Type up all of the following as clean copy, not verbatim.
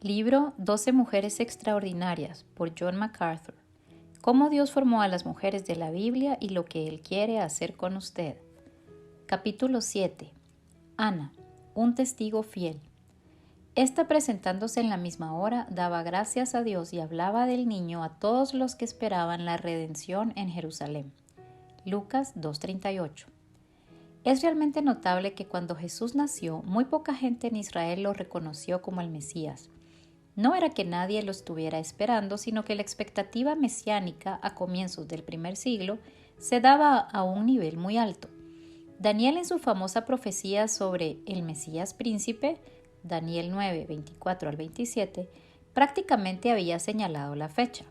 Libro 12 Mujeres Extraordinarias por John MacArthur. Cómo Dios formó a las mujeres de la Biblia y lo que Él quiere hacer con usted. Capítulo 7. Ana, un testigo fiel. Esta, presentándose en la misma hora, daba gracias a Dios y hablaba del niño a todos los que esperaban la redención en Jerusalén. Lucas 2:38. Es realmente notable que cuando Jesús nació, muy poca gente en Israel lo reconoció como el Mesías. No era que nadie lo estuviera esperando, sino que la expectativa mesiánica a comienzos del primer siglo se daba a un nivel muy alto. Daniel, en su famosa profecía sobre el Mesías príncipe, Daniel 9, 24 al 27, prácticamente había señalado la fecha.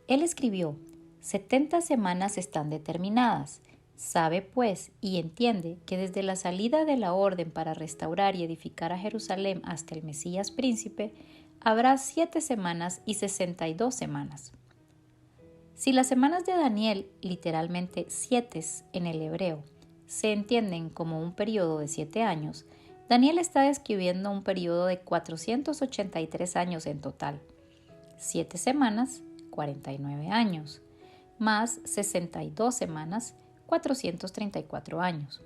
Él escribió: 70 semanas están determinadas. Sabe, pues, y entiende que desde la salida de la orden para restaurar y edificar a Jerusalén hasta el Mesías príncipe, habrá 7 semanas y 62 semanas. Si las semanas de Daniel, literalmente 7 en el hebreo, se entienden como un periodo de 7 años, Daniel está describiendo un periodo de 483 años en total. 7 semanas, 49 años, más 62 semanas, 434 años.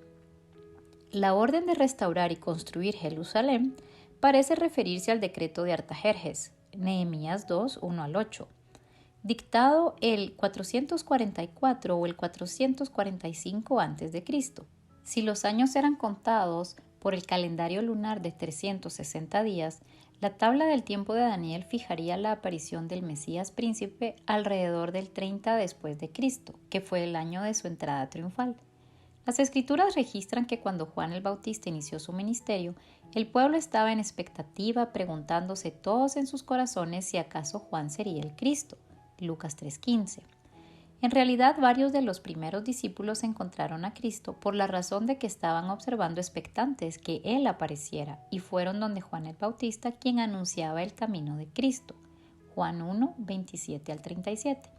La orden de restaurar y construir Jerusalén parece referirse al decreto de Artajerjes, Nehemías 2, 1 al 8, dictado el 444 o el 445 a.C. Si los años eran contados por el calendario lunar de 360 días, la tabla del tiempo de Daniel fijaría la aparición del Mesías príncipe alrededor del 30 después de Cristo, que fue el año de su entrada triunfal. Las escrituras registran que cuando Juan el Bautista inició su ministerio, el pueblo estaba en expectativa, preguntándose todos en sus corazones si acaso Juan sería el Cristo. Lucas 3:15. En realidad, varios de los primeros discípulos encontraron a Cristo por la razón de que estaban observando expectantes que Él apareciera, y fueron donde Juan el Bautista quien anunciaba el camino de Cristo. Juan 1, 27 al 37.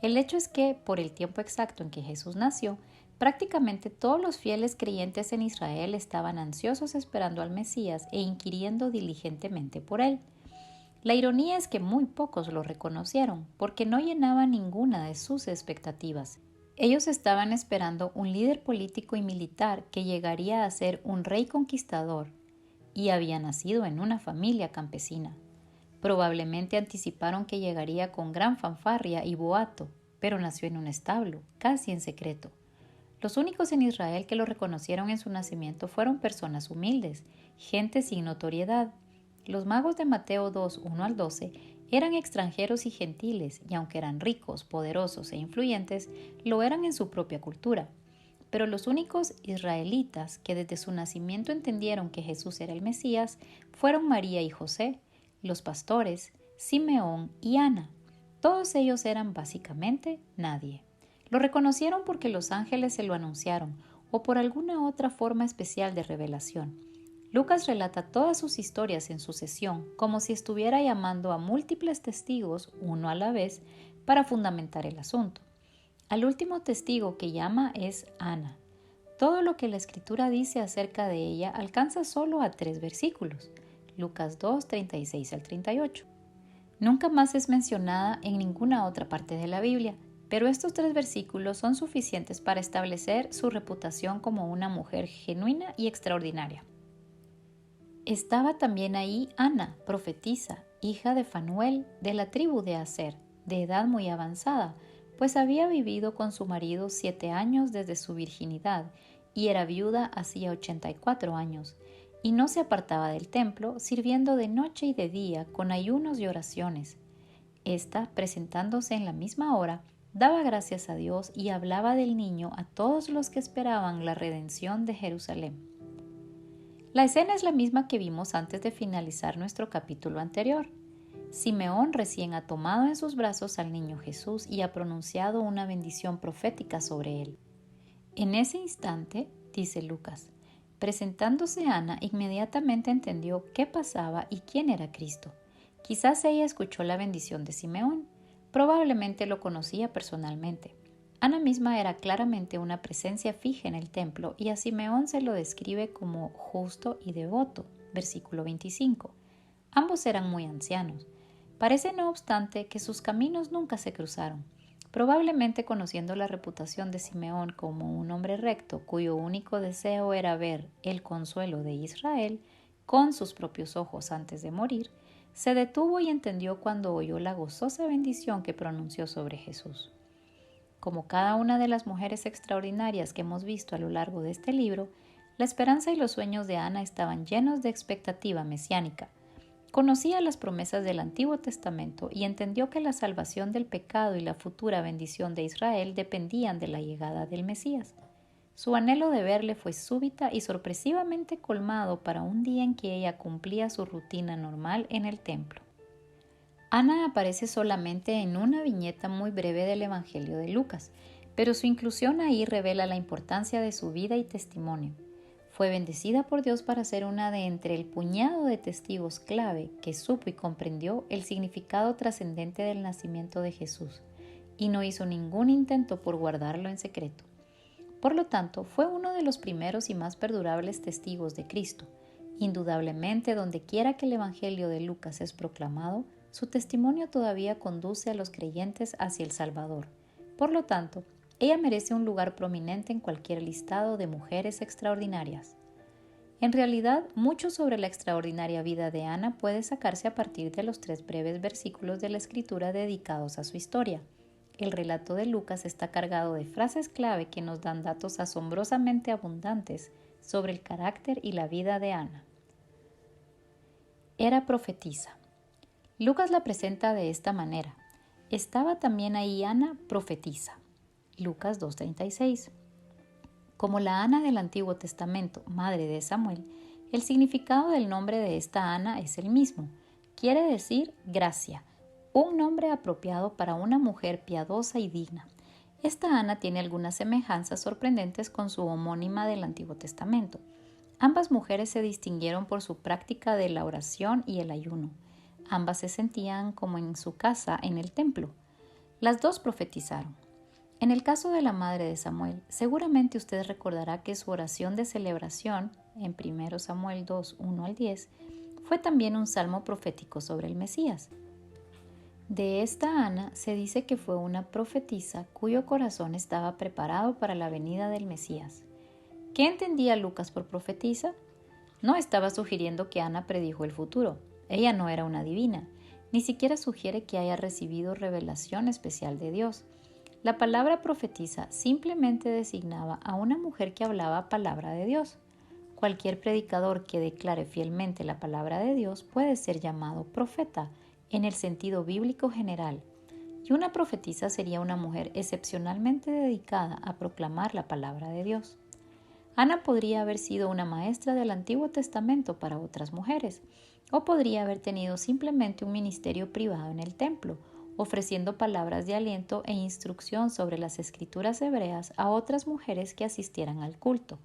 El hecho es que, por el tiempo exacto en que Jesús nació, prácticamente todos los fieles creyentes en Israel estaban ansiosos esperando al Mesías e inquiriendo diligentemente por él. La ironía es que muy pocos lo reconocieron, porque no llenaba ninguna de sus expectativas. Ellos estaban esperando un líder político y militar que llegaría a ser un rey conquistador, y había nacido en una familia campesina. Probablemente anticiparon que llegaría con gran fanfarria y boato, pero nació en un establo, casi en secreto. Los únicos en Israel que lo reconocieron en su nacimiento fueron personas humildes, gente sin notoriedad. Los magos de Mateo 2, 1 al 12 eran extranjeros y gentiles, y aunque eran ricos, poderosos e influyentes, lo eran en su propia cultura. Pero los únicos israelitas que desde su nacimiento entendieron que Jesús era el Mesías fueron María y José, los pastores, Simeón y Ana. Todos ellos eran básicamente nadie. Lo reconocieron porque los ángeles se lo anunciaron o por alguna otra forma especial de revelación. Lucas relata todas sus historias en sucesión, como si estuviera llamando a múltiples testigos, uno a la vez, para fundamentar el asunto. Al último testigo que llama es Ana. Todo lo que la Escritura dice acerca de ella alcanza solo a 3 versículos. Lucas 2, 36 al 38. Nunca más es mencionada en ninguna otra parte de la Biblia, pero estos 3 versículos son suficientes para establecer su reputación como una mujer genuina y extraordinaria. Estaba también ahí Ana, profetisa, hija de Fanuel, de la tribu de Aser, de edad muy avanzada, pues había vivido con su marido 7 años desde su virginidad y era viuda hacía 84 años, y no se apartaba del templo, sirviendo de noche y de día con ayunos y oraciones. Esta, presentándose en la misma hora, daba gracias a Dios y hablaba del niño a todos los que esperaban la redención de Jerusalén. La escena es la misma que vimos antes de finalizar nuestro capítulo anterior. Simeón recién ha tomado en sus brazos al niño Jesús y ha pronunciado una bendición profética sobre él. En ese instante, dice Lucas, presentándose Ana, inmediatamente entendió qué pasaba y quién era Cristo. Quizás ella escuchó la bendición de Simeón. Probablemente lo conocía personalmente. Ana misma era claramente una presencia fija en el templo y a Simeón se lo describe como justo y devoto, versículo 25. Ambos eran muy ancianos. Parece, no obstante, que sus caminos nunca se cruzaron. Probablemente conociendo la reputación de Simeón como un hombre recto, cuyo único deseo era ver el consuelo de Israel con sus propios ojos antes de morir, se detuvo y entendió cuando oyó la gozosa bendición que pronunció sobre Jesús. Como cada una de las mujeres extraordinarias que hemos visto a lo largo de este libro, la esperanza y los sueños de Ana estaban llenos de expectativa mesiánica. Conocía las promesas del Antiguo Testamento y entendió que la salvación del pecado y la futura bendición de Israel dependían de la llegada del Mesías. Su anhelo de verle fue súbita y sorpresivamente colmado para un día en que ella cumplía su rutina normal en el templo. Ana aparece solamente en una viñeta muy breve del Evangelio de Lucas, pero su inclusión ahí revela la importancia de su vida y testimonio. Fue bendecida por Dios para ser una de entre el puñado de testigos clave que supo y comprendió el significado trascendente del nacimiento de Jesús, y no hizo ningún intento por guardarlo en secreto. Por lo tanto, fue uno de los primeros y más perdurables testigos de Cristo. Indudablemente, donde quiera que el Evangelio de Lucas es proclamado, su testimonio todavía conduce a los creyentes hacia el Salvador. Por lo tanto, ella merece un lugar prominente en cualquier listado de mujeres extraordinarias. En realidad, mucho sobre la extraordinaria vida de Ana puede sacarse a partir de los 3 breves versículos de la Escritura dedicados a su historia. El relato de Lucas está cargado de frases clave que nos dan datos asombrosamente abundantes sobre el carácter y la vida de Ana. Era profetisa. Lucas la presenta de esta manera: estaba también ahí Ana, profetisa. Lucas 2:36. Como la Ana del Antiguo Testamento, madre de Samuel, el significado del nombre de esta Ana es el mismo. Quiere decir gracia, un nombre apropiado para una mujer piadosa y digna. Esta Ana tiene algunas semejanzas sorprendentes con su homónima del Antiguo Testamento. Ambas mujeres se distinguieron por su práctica de la oración y el ayuno. Ambas se sentían como en su casa en el templo. Las dos profetizaron. En el caso de la madre de Samuel, seguramente usted recordará que su oración de celebración, en 1 Samuel 2, 1 al 10, fue también un salmo profético sobre el Mesías. De esta Ana se dice que fue una profetisa cuyo corazón estaba preparado para la venida del Mesías. ¿Qué entendía Lucas por profetisa? No estaba sugiriendo que Ana predijo el futuro. Ella no era una divina. Ni siquiera sugiere que haya recibido revelación especial de Dios. La palabra profetisa simplemente designaba a una mujer que hablaba palabra de Dios. Cualquier predicador que declare fielmente la palabra de Dios puede ser llamado profeta en el sentido bíblico general, y una profetisa sería una mujer excepcionalmente dedicada a proclamar la palabra de Dios. Ana podría haber sido una maestra del Antiguo Testamento para otras mujeres, o podría haber tenido simplemente un ministerio privado en el templo, ofreciendo palabras de aliento e instrucción sobre las escrituras hebreas a otras mujeres que asistieran al culto.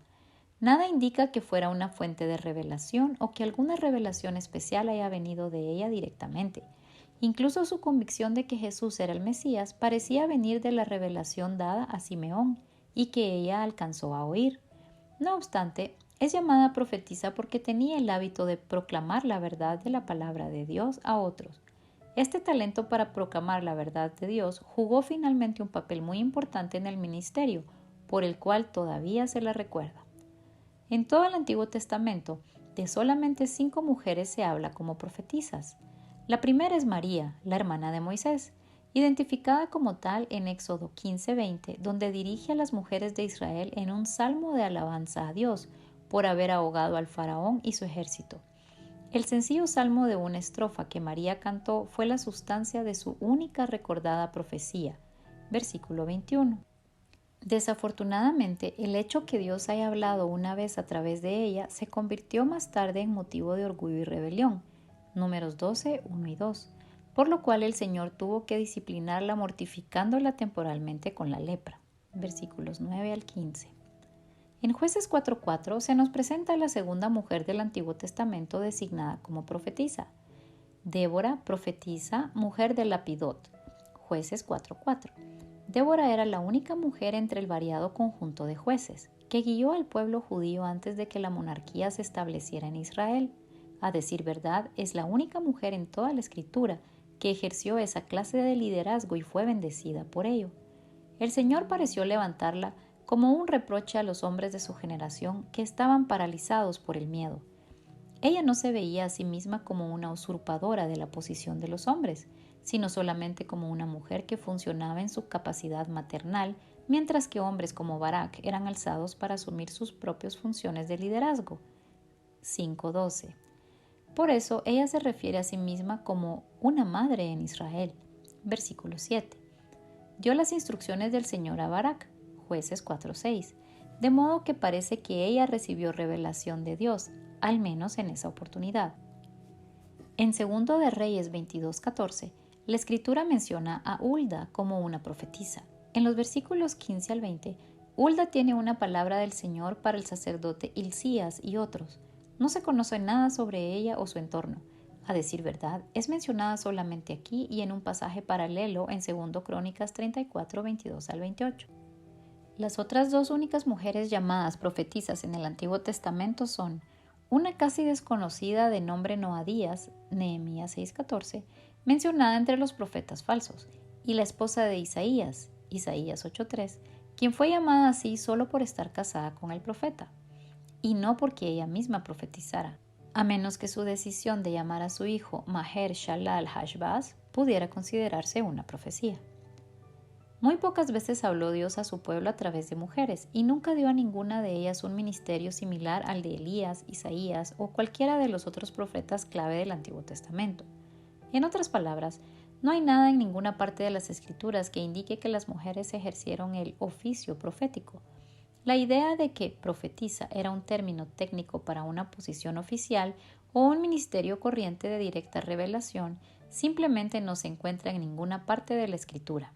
Nada indica que fuera una fuente de revelación o que alguna revelación especial haya venido de ella directamente. Incluso su convicción de que Jesús era el Mesías parecía venir de la revelación dada a Simeón y que ella alcanzó a oír. No obstante, es llamada profetisa porque tenía el hábito de proclamar la verdad de la palabra de Dios a otros. Este talento para proclamar la verdad de Dios jugó finalmente un papel muy importante en el ministerio, por el cual todavía se la recuerda. En todo el Antiguo Testamento, de solamente 5 mujeres se habla como profetisas. La primera es María, la hermana de Moisés, identificada como tal en Éxodo 15:20, donde dirige a las mujeres de Israel en un salmo de alabanza a Dios por haber ahogado al faraón y su ejército. El sencillo salmo de una estrofa que María cantó fue la sustancia de su única recordada profecía. Versículo 21. Desafortunadamente, el hecho que Dios haya hablado una vez a través de ella se convirtió más tarde en motivo de orgullo y rebelión. Números 12, 1 y 2. Por lo cual el Señor tuvo que disciplinarla mortificándola temporalmente con la lepra. Versículos 9 al 15. En Jueces 4:4 se nos presenta la segunda mujer del Antiguo Testamento designada como profetisa. Débora, profetisa, mujer de Lapidot. Jueces 4:4. Débora era la única mujer entre el variado conjunto de jueces que guió al pueblo judío antes de que la monarquía se estableciera en Israel. A decir verdad, es la única mujer en toda la Escritura que ejerció esa clase de liderazgo y fue bendecida por ello. El Señor pareció levantarla como un reproche a los hombres de su generación que estaban paralizados por el miedo. Ella no se veía a sí misma como una usurpadora de la posición de los hombres, sino solamente como una mujer que funcionaba en su capacidad maternal, mientras que hombres como Barak eran alzados para asumir sus propias funciones de liderazgo. 5:12. Por eso ella se refiere a sí misma como una madre en Israel. Versículo 7. Dio las instrucciones del Señor a Barak, Jueces 4:6, de modo que parece que ella recibió revelación de Dios, al menos en esa oportunidad. En 2 de Reyes 22:14, la Escritura menciona a Hulda como una profetisa. En los versículos 15 al 20, Hulda tiene una palabra del Señor para el sacerdote Hilcías y otros. No se conoce nada sobre ella o su entorno. A decir verdad, es mencionada solamente aquí y en un pasaje paralelo en 2 Crónicas 34, 22 al 28. Las otras dos únicas mujeres llamadas profetisas en el Antiguo Testamento son una casi desconocida de nombre Noadías, Nehemías 6:14, mencionada entre los profetas falsos, y la esposa de Isaías, Isaías 8:3, quien fue llamada así solo por estar casada con el profeta, y no porque ella misma profetizara, a menos que su decisión de llamar a su hijo Maher Shalal Hashbaz pudiera considerarse una profecía. Muy pocas veces habló Dios a su pueblo a través de mujeres y nunca dio a ninguna de ellas un ministerio similar al de Elías, Isaías o cualquiera de los otros profetas clave del Antiguo Testamento. En otras palabras, no hay nada en ninguna parte de las Escrituras que indique que las mujeres ejercieron el oficio profético. La idea de que profetisa era un término técnico para una posición oficial o un ministerio corriente de directa revelación simplemente no se encuentra en ninguna parte de la Escritura.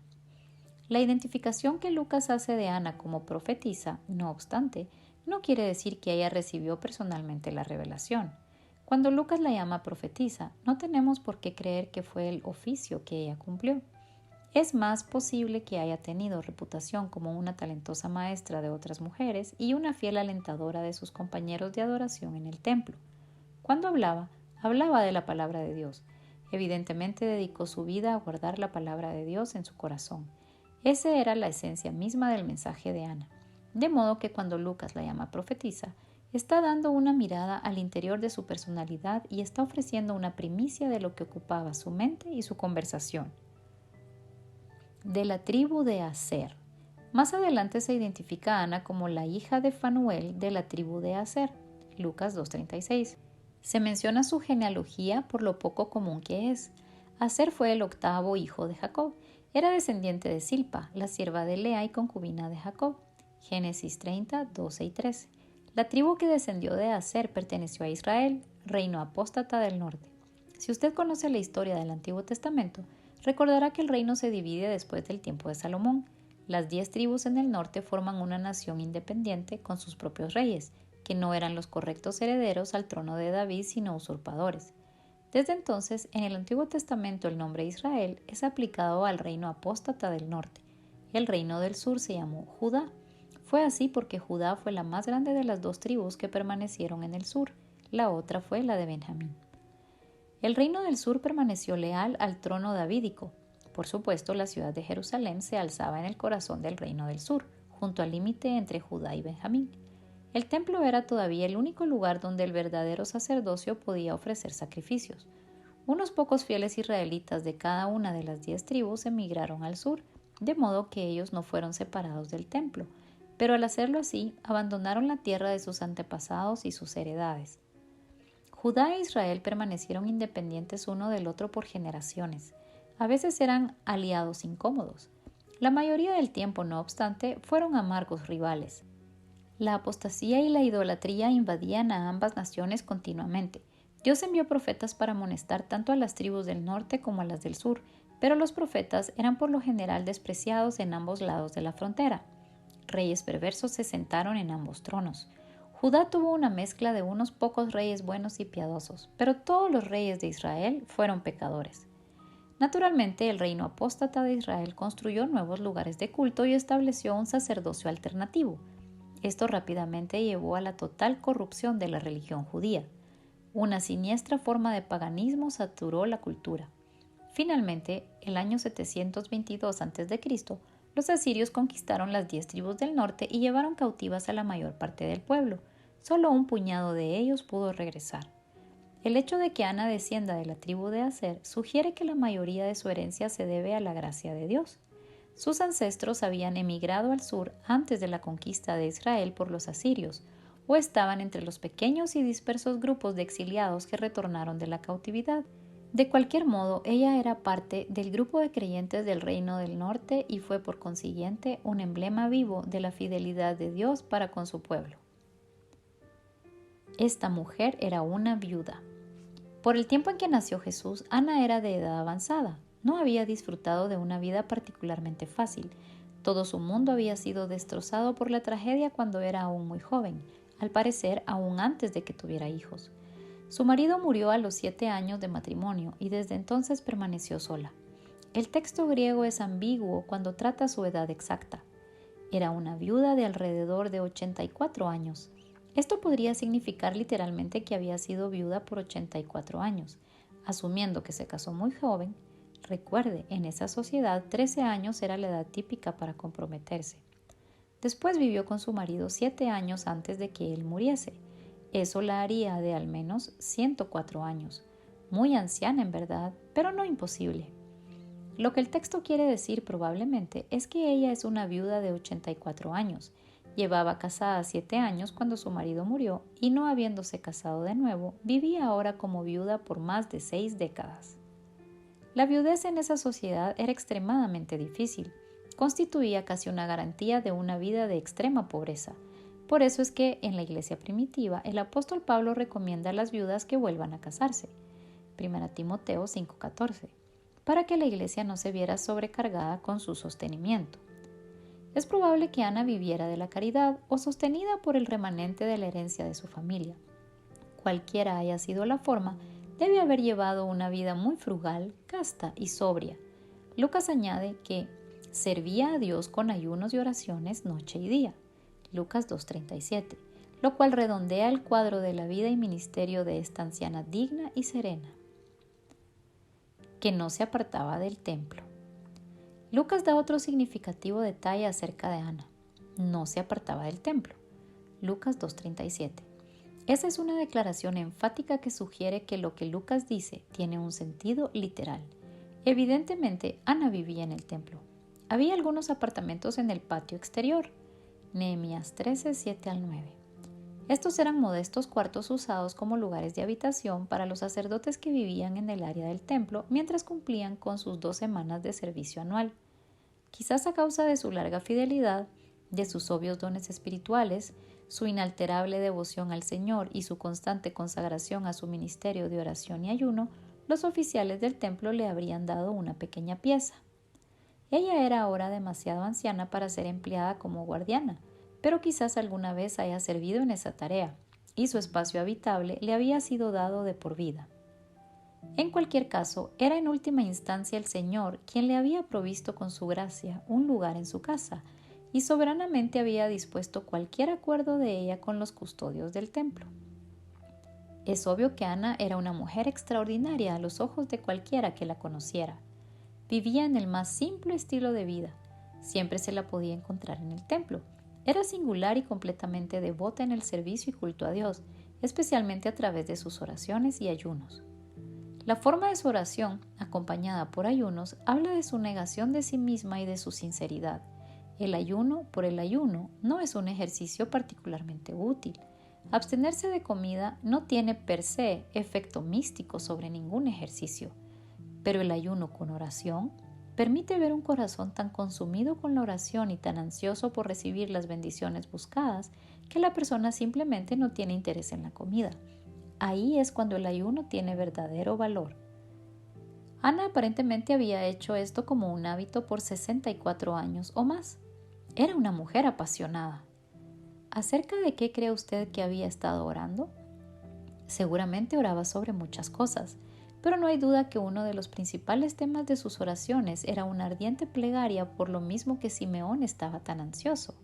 La identificación que Lucas hace de Ana como profetisa, no obstante, no quiere decir que ella recibió personalmente la revelación. Cuando Lucas la llama profetisa, no tenemos por qué creer que fue el oficio que ella cumplió. Es más posible que haya tenido reputación como una talentosa maestra de otras mujeres y una fiel alentadora de sus compañeros de adoración en el templo. Cuando hablaba de la palabra de Dios. Evidentemente dedicó su vida a guardar la palabra de Dios en su corazón. Esa era la esencia misma del mensaje de Ana. De modo que cuando Lucas la llama profetisa, está dando una mirada al interior de su personalidad y está ofreciendo una primicia de lo que ocupaba su mente y su conversación. De la tribu de Aser. Más adelante se identifica a Ana como la hija de Fanuel de la tribu de Aser, Lucas 2:36. Se menciona su genealogía por lo poco común que es. Aser fue el octavo hijo de Jacob. Era descendiente de Silpa, la sierva de Lea y concubina de Jacob. Génesis 30, 12 y 13. La tribu que descendió de Aser perteneció a Israel, reino apóstata del norte. Si usted conoce la historia del Antiguo Testamento, recordará que el reino se divide después del tiempo de Salomón. Las 10 tribus en el norte forman una nación independiente con sus propios reyes, que no eran los correctos herederos al trono de David, sino usurpadores. Desde entonces, en el Antiguo Testamento el nombre Israel es aplicado al reino apóstata del norte. El reino del sur se llamó Judá. Fue así porque Judá fue la más grande de las 2 tribus que permanecieron en el sur. La otra fue la de Benjamín. El reino del sur permaneció leal al trono davídico. Por supuesto, la ciudad de Jerusalén se alzaba en el corazón del reino del sur, junto al límite entre Judá y Benjamín. El templo era todavía el único lugar donde el verdadero sacerdocio podía ofrecer sacrificios. Unos pocos fieles israelitas de cada una de las 10 tribus emigraron al sur, de modo que ellos no fueron separados del templo, pero al hacerlo así, abandonaron la tierra de sus antepasados y sus heredades. Judá e Israel permanecieron independientes uno del otro por generaciones. A veces eran aliados incómodos. La mayoría del tiempo, no obstante, fueron amargos rivales. La apostasía y la idolatría invadían a ambas naciones continuamente. Dios envió profetas para amonestar tanto a las tribus del norte como a las del sur, pero los profetas eran por lo general despreciados en ambos lados de la frontera. Reyes perversos se sentaron en ambos tronos. Judá tuvo una mezcla de unos pocos reyes buenos y piadosos, pero todos los reyes de Israel fueron pecadores. Naturalmente, el reino apóstata de Israel construyó nuevos lugares de culto y estableció un sacerdocio alternativo. Esto rápidamente llevó a la total corrupción de la religión judía. Una siniestra forma de paganismo saturó la cultura. Finalmente, el año 722 a.C., los asirios conquistaron las 10 tribus del norte y llevaron cautivas a la mayor parte del pueblo. Solo un puñado de ellos pudo regresar. El hecho de que Ana descienda de la tribu de Aser sugiere que la mayoría de su herencia se debe a la gracia de Dios. Sus ancestros habían emigrado al sur antes de la conquista de Israel por los asirios, o estaban entre los pequeños y dispersos grupos de exiliados que retornaron de la cautividad. De cualquier modo, ella era parte del grupo de creyentes del Reino del Norte y fue por consiguiente un emblema vivo de la fidelidad de Dios para con su pueblo. Esta mujer era una viuda. Por el tiempo en que nació Jesús, Ana era de edad avanzada. No había disfrutado de una vida particularmente fácil. Todo su mundo había sido destrozado por la tragedia cuando era aún muy joven, al parecer aún antes de que tuviera hijos. Su marido murió a los 7 años de matrimonio y desde entonces permaneció sola. El texto griego es ambiguo cuando trata su edad exacta. Era una viuda de alrededor de 84 años. Esto podría significar literalmente que había sido viuda por 84 años, asumiendo que se casó muy joven. Recuerde, en esa sociedad 13 años era la edad típica para comprometerse. Después vivió con su marido 7 años antes de que él muriese. Eso la haría de al menos 104 años. Muy anciana en verdad, pero no imposible. Lo que el texto quiere decir probablemente es que ella es una viuda de 84 años. Llevaba casada 7 años cuando su marido murió y no habiéndose casado de nuevo, vivía ahora como viuda por más de 6 décadas. La viudez en esa sociedad era extremadamente difícil. Constituía casi una garantía de una vida de extrema pobreza. Por eso es que en la iglesia primitiva el apóstol Pablo recomienda a las viudas que vuelvan a casarse, 1 Timoteo 5:14, para que la iglesia no se viera sobrecargada con su sostenimiento. Es probable que Ana viviera de la caridad o sostenida por el remanente de la herencia de su familia. Cualquiera haya sido la forma, debe haber llevado una vida muy frugal, casta y sobria. Lucas añade que servía a Dios con ayunos y oraciones noche y día. Lucas 2:37, lo cual redondea el cuadro de la vida y ministerio de esta anciana digna y serena, que no se apartaba del templo. Lucas da otro significativo detalle acerca de Ana. No se apartaba del templo. Lucas 2:37. Esa es una declaración enfática que sugiere que lo que Lucas dice tiene un sentido literal. Evidentemente, Ana vivía en el templo. Había algunos apartamentos en el patio exterior. Nehemías 13, 7-9. Estos eran modestos cuartos usados como lugares de habitación para los sacerdotes que vivían en el área del templo mientras cumplían con sus 2 semanas de servicio anual. Quizás a causa de su larga fidelidad, de sus obvios dones espirituales, su inalterable devoción al Señor y su constante consagración a su ministerio de oración y ayuno, los oficiales del templo le habrían dado una pequeña pieza. Ella era ahora demasiado anciana para ser empleada como guardiana, pero quizás alguna vez haya servido en esa tarea, y su espacio habitable le había sido dado de por vida. En cualquier caso, era en última instancia el Señor quien le había provisto con su gracia un lugar en su casa, y soberanamente había dispuesto cualquier acuerdo de ella con los custodios del templo. Es obvio que Ana era una mujer extraordinaria a los ojos de cualquiera que la conociera. Vivía en el más simple estilo de vida. Siempre se la podía encontrar en el templo. Era singular y completamente devota en el servicio y culto a Dios, especialmente a través de sus oraciones y ayunos. La forma de su oración, acompañada por ayunos, habla de su negación de sí misma y de su sinceridad. El ayuno por el ayuno no es un ejercicio particularmente útil. Abstenerse de comida no tiene per se efecto místico sobre ningún ejercicio. Pero el ayuno con oración permite ver un corazón tan consumido con la oración y tan ansioso por recibir las bendiciones buscadas que la persona simplemente no tiene interés en la comida. Ahí es cuando el ayuno tiene verdadero valor. Ana aparentemente había hecho esto como un hábito por 64 años o más. Era una mujer apasionada. ¿Acerca de qué cree usted que había estado orando? Seguramente oraba sobre muchas cosas, pero no hay duda que uno de los principales temas de sus oraciones era una ardiente plegaria por lo mismo que Simeón estaba tan ansioso: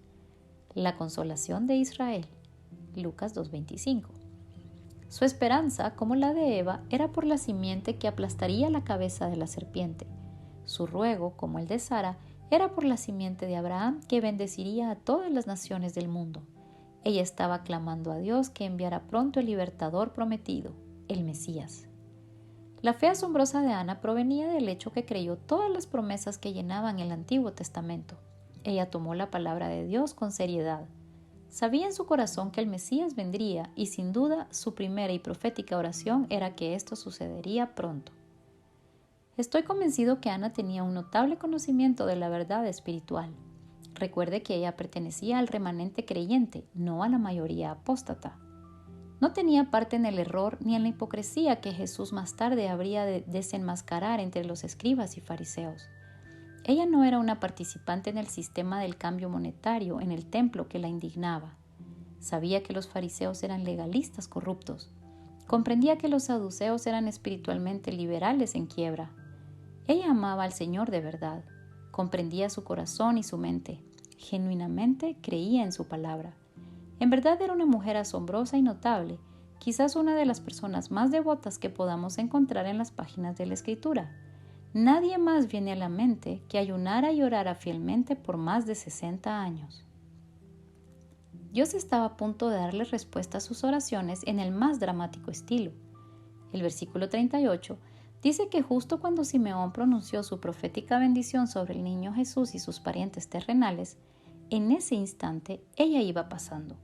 la consolación de Israel. Lucas 2:25. Su esperanza, como la de Eva, era por la simiente que aplastaría la cabeza de la serpiente. Su ruego, como el de Sara, era por la simiente de Abraham que bendeciría a todas las naciones del mundo. Ella estaba clamando a Dios que enviara pronto el libertador prometido, el Mesías. La fe asombrosa de Ana provenía del hecho que creyó todas las promesas que llenaban el Antiguo Testamento. Ella tomó la palabra de Dios con seriedad. Sabía en su corazón que el Mesías vendría y sin duda su primera y profética oración era que esto sucedería pronto. Estoy convencido que Ana tenía un notable conocimiento de la verdad espiritual. Recuerde que ella pertenecía al remanente creyente, no a la mayoría apóstata. No tenía parte en el error ni en la hipocresía que Jesús más tarde habría de desenmascarar entre los escribas y fariseos. Ella no era una participante en el sistema del cambio monetario en el templo que la indignaba. Sabía que los fariseos eran legalistas corruptos. Comprendía que los saduceos eran espiritualmente liberales en quiebra. Ella amaba al Señor de verdad. Comprendía su corazón y su mente. Genuinamente creía en su palabra. En verdad era una mujer asombrosa y notable, quizás una de las personas más devotas que podamos encontrar en las páginas de la Escritura. Nadie más viene a la mente que ayunara y orara fielmente por más de 60 años. Dios estaba a punto de darle respuesta a sus oraciones en el más dramático estilo. El versículo 38 dice que justo cuando Simeón pronunció su profética bendición sobre el niño Jesús y sus parientes terrenales, en ese instante ella iba pasando.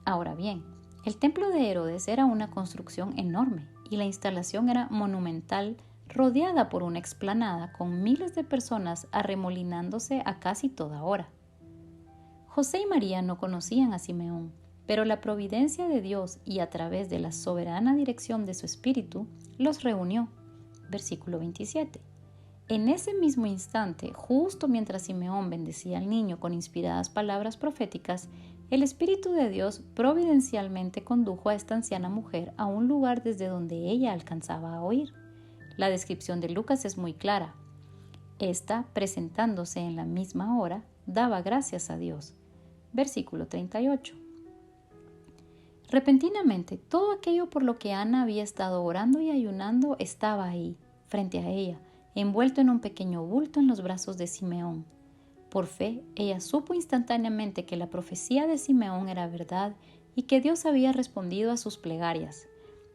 Ahora bien, el templo de Herodes era una construcción enorme y la instalación era monumental, rodeada por una explanada con miles de personas arremolinándose a casi toda hora. José y María no conocían a Simeón, pero la providencia de Dios y a través de la soberana dirección de su espíritu los reunió. Versículo 27. En ese mismo instante, justo mientras Simeón bendecía al niño con inspiradas palabras proféticas, el Espíritu de Dios providencialmente condujo a esta anciana mujer a un lugar desde donde ella alcanzaba a oír. La descripción de Lucas es muy clara. Esta, presentándose en la misma hora, daba gracias a Dios. Versículo 38. Repentinamente, todo aquello por lo que Ana había estado orando y ayunando estaba ahí, frente a ella, envuelto en un pequeño bulto en los brazos de Simeón. Por fe, ella supo instantáneamente que la profecía de Simeón era verdad y que Dios había respondido a sus plegarias.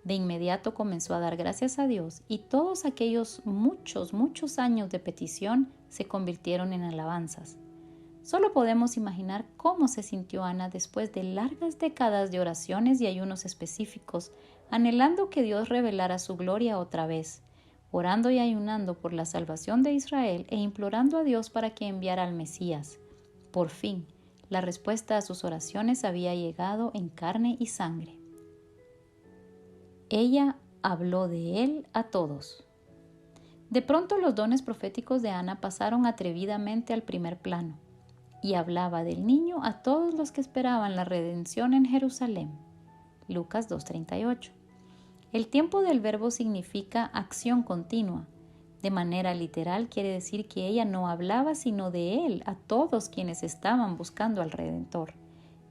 De inmediato comenzó a dar gracias a Dios y todos aquellos muchos años de petición se convirtieron en alabanzas. Solo podemos imaginar cómo se sintió Ana después de largas décadas de oraciones y ayunos específicos, anhelando que Dios revelara su gloria otra vez, orando y ayunando por la salvación de Israel e implorando a Dios para que enviara al Mesías. Por fin, la respuesta a sus oraciones había llegado en carne y sangre. Ella habló de él a todos. De pronto los dones proféticos de Ana pasaron atrevidamente al primer plano, y hablaba del niño a todos los que esperaban la redención en Jerusalén. Lucas 2:38. El tiempo del verbo significa acción continua. De manera literal quiere decir que ella no hablaba sino de él a todos quienes estaban buscando al Redentor.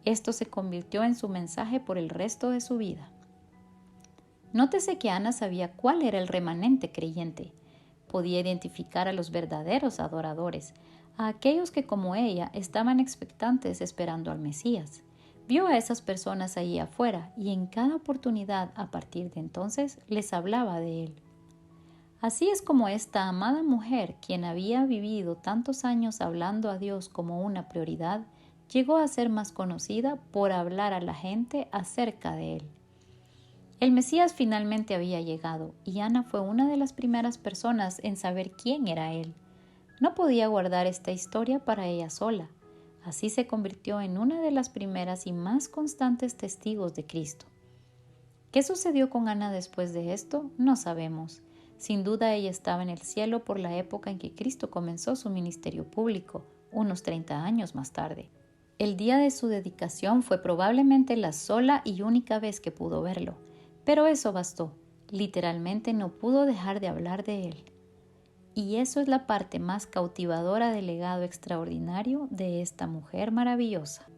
Esto se convirtió en su mensaje por el resto de su vida. Nótese que Ana sabía cuál era el remanente creyente. Podía identificar a los verdaderos adoradores, a aquellos que como ella estaban expectantes esperando al Mesías. Vio a esas personas allí afuera y en cada oportunidad a partir de entonces les hablaba de él. Así es como esta amada mujer, quien había vivido tantos años hablando a Dios como una prioridad, llegó a ser más conocida por hablar a la gente acerca de él. El Mesías finalmente había llegado y Ana fue una de las primeras personas en saber quién era él. No podía guardar esta historia para ella sola. Así se convirtió en una de las primeras y más constantes testigos de Cristo. ¿Qué sucedió con Ana después de esto? No sabemos. Sin duda ella estaba en el cielo por la época en que Cristo comenzó su ministerio público, unos 30 años más tarde. El día de su dedicación fue probablemente la sola y única vez que pudo verlo, pero eso bastó. Literalmente no pudo dejar de hablar de él. Y eso es la parte más cautivadora del legado extraordinario de esta mujer maravillosa.